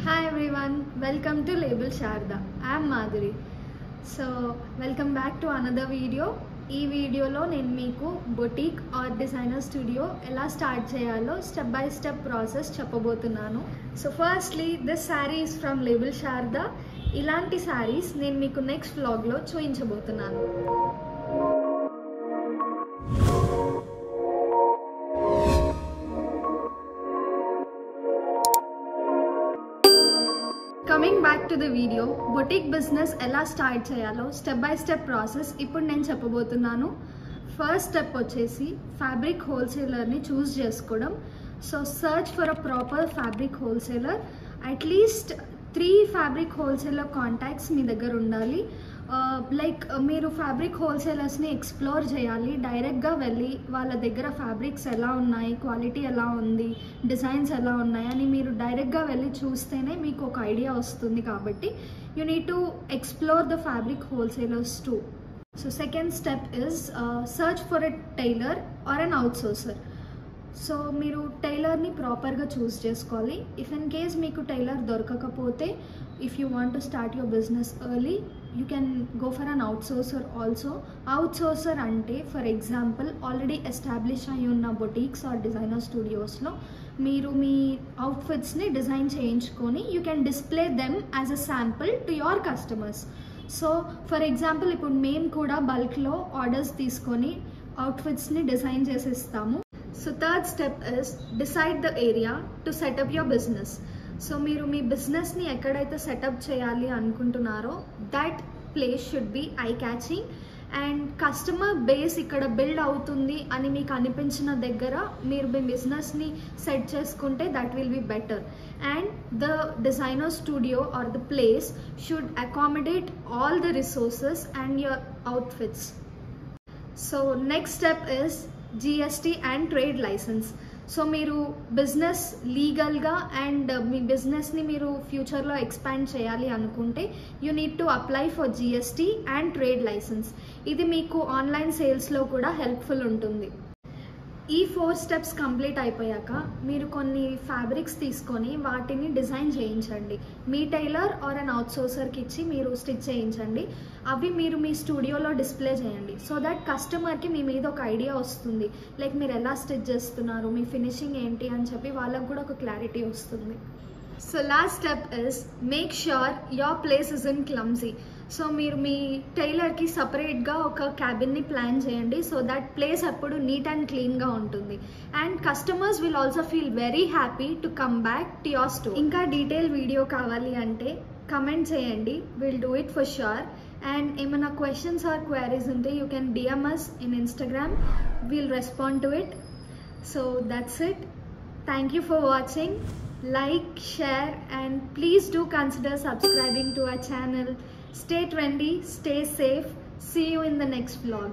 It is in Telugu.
Hi everyone, welcome to Label Sharda. I am Madhuri. So welcome back to another video. ఈ వీడియోలో నేను మీకు బొటిక్ ఆర్ డిజైనర్ స్టూడియో ఎలా స్టార్ట్ చేయాలో స్టెప్ బై స్టెప్ ప్రాసెస్ చెప్పబోతున్నాను. So firstly this sari is from label Sharada. ఇలాంటి శారీస్ నేను మీకు నెక్స్ట్ వ్లాగ్లో చూపించబోతున్నాను. Coming back to the video, boutique business ఎలా స్టార్ట్ చేయాలో స్టెప్ బై స్టెప్ ప్రాసెస్ ఇప్పుడు నేను చెప్పబోతున్నాను. ఫస్ట్ స్టెప్ వచ్చేసి ఫ్యాబ్రిక్ హోల్సేలర్ని చూస్ చేసుకోవడం. So search for a proper fabric wholesaler. At least 3 fabric wholesaler contacts మీ దగ్గర ఉండాలి. లైక్ మీరు ఫ్యాబ్రిక్ హోల్సేలర్స్ని ఎక్స్ప్లోర్ చేయాలి. డైరెక్ట్గా వెళ్ళి వాళ్ళ దగ్గర ఫ్యాబ్రిక్స్ ఎలా ఉన్నాయి, క్వాలిటీ ఎలా ఉంది, డిజైన్స్ ఎలా ఉన్నాయి అని మీరు డైరెక్ట్గా వెళ్ళి చూస్తేనే మీకు ఒక ఐడియా వస్తుంది. కాబట్టి you need to explore the fabric wholesalers too. So second step is search for a tailor or an outsourcer. So మీరు టైలర్ని ప్రాపర్గా చూస్ చేసుకోవాలి. ఇఫ్ ఇన్ కేస్ మీకు టైలర్ దొరకకపోతే, if you want to start your business early, you can go for an outsourcer also. Outsourcer అంటే ఫర్ ఎగ్జాంపుల్ ఆల్రెడీ ఎస్టాబ్లిష్ అయి ఉన్న బొటిక్స్ ఆర్ డిజైనర్ స్టూడియోస్లో మీరు మీ అవుట్ఫిట్స్ని డిజైన్ చేయించుకొని you can display them as a sample to your customers. So for example ఇప్పుడు మేము కూడా బల్క్లో ఆర్డర్స్ తీసుకొని అవుట్ఫిట్స్ని డిజైన్ చేసి ఇస్తాము. So third step is decide the area to set up your business. So మీరు మీ బిజినెస్ని ఎక్కడైతే సెటప్ చేయాలి అనుకుంటున్నారో that place should be I catching and customer base ఇక్కడ బిల్డ్ అవుతుంది అని మీకు అనిపించిన దగ్గర మీరు మీ బిజినెస్ని సెట్ చేసుకుంటే that will be better. And the designer studio are the place should accommodate all the resources and your outfits. So next step is GST and trade licence. So మీరు బిజినెస్ లీగల్గా అండ్ మీ బిజినెస్ని మీరు ఫ్యూచర్లో ఎక్స్పాండ్ చేయాలి అనుకుంటే you need to apply for GST and trade licence. ఇది మీకు ఆన్లైన్ సేల్స్లో కూడా హెల్ప్ఫుల్ ఉంటుంది. ఈ 4 స్టెప్స్ కంప్లీట్ అయిపోయాక మీరు కొన్ని ఫ్యాబ్రిక్స్ తీసుకొని వాటిని డిజైన్ చేయించండి. మీ టైలర్ ఆర్ అన్ అవుట్సోర్సర్కి ఇచ్చి మీరు స్టిచ్ చేయించండి. అవి మీరు మీ స్టూడియోలో డిస్ప్లే చేయండి. సో దట్ కస్టమర్కి మీ మీద ఒక ఐడియా వస్తుంది, లైక్ మీరు ఎలా స్టిచ్ చేస్తున్నారు, మీ ఫినిషింగ్ ఏంటి అని చెప్పి వాళ్ళకు కూడా ఒక క్లారిటీ వస్తుంది. So last step is make sure your place is in clumsy. So మీరు మీ టైలర్కి సపరేట్గా ఒక క్యాబిన్ని ప్లాన్ చేయండి. సో దట్ ప్లేస్ అప్పుడు నీట్ అండ్ క్లీన్గా ఉంటుంది. And customers will also feel very happy to come back to your store. ఇంకా డీటెయిల్ వీడియో కావాలి అంటే కమెంట్ చేయండి, will do it for sure. And ఏమైనా క్వశ్చన్స్ ఆర్ క్వైరీస్ ఉంటే you can DM us in Instagram. We'll respond to it. So that's it. Thank you for watching. Like, share and please do consider subscribing to our channel. Stay trendy, stay safe. See you in the next vlog.